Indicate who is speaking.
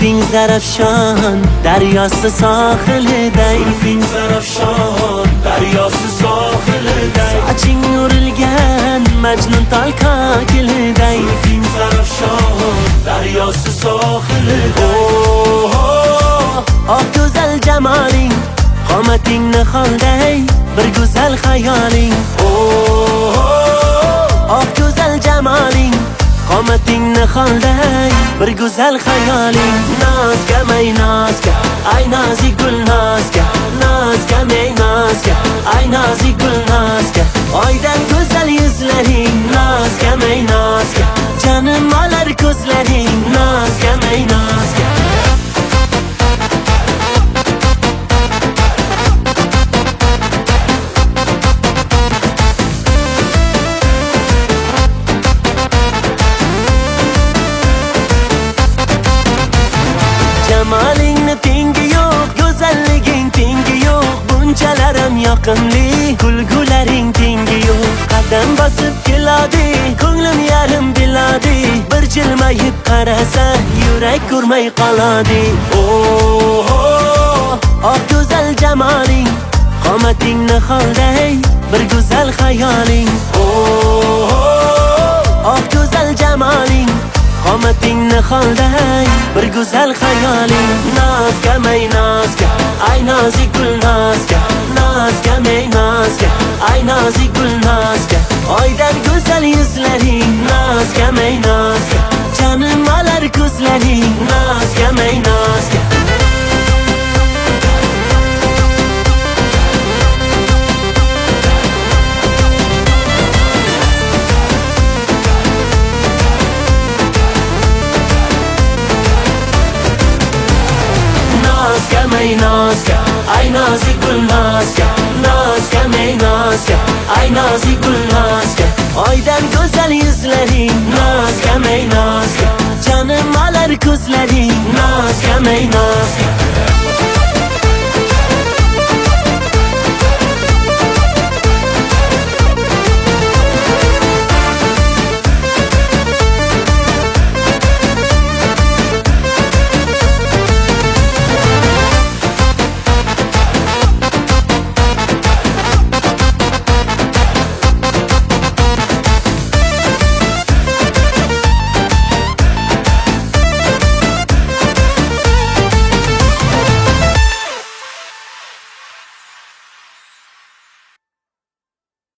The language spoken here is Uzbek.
Speaker 1: زلفین زرفشان دریاست ساحل دی
Speaker 2: زلفین زرفشان دریاست ساحل دی
Speaker 1: saçing urilgan majnun tal kakil day
Speaker 2: زلفین زرفشان دریاست ساحل دی
Speaker 1: ah go'zal jamaling qomating niholday bir go'zal xayoling ah go'zal jamaling qomating niholday bir go'zal xayoling nozga may nozga ay nozik gul nozga nozga may nozga ay nozik gul nozga oydan go'zal yuzlaring nozga may nozga janim olar ko'zlaring nozga may nozga Jamalingni tengi yo'q, go'zalliging tengi yo'q, bunchalarim yoqimli, kulgularing tengi yo'q. Qadam bosib keladi, ko'nglim yarim biladi, bir jilmayib qarasa, yurak ko'rmay qoladi. Oh go'zal jamaling, qomating niholday, bir go'zal xayoling. Oh go'zal jamaling, qomating niholday, bir go'zal xayoling nozga may nozga ay nozik gul nozga nozga may nozga ay nozik gul nozga oydan go'zal yuzlaring nozga may nozga janim olar ko'zlaring nozga may nozga may nozga ay nozik gul nozga nozga may nozga ay nozik gul nozga oydan go'zal yuzlaring nozga may nozga janim olar ko'zlaring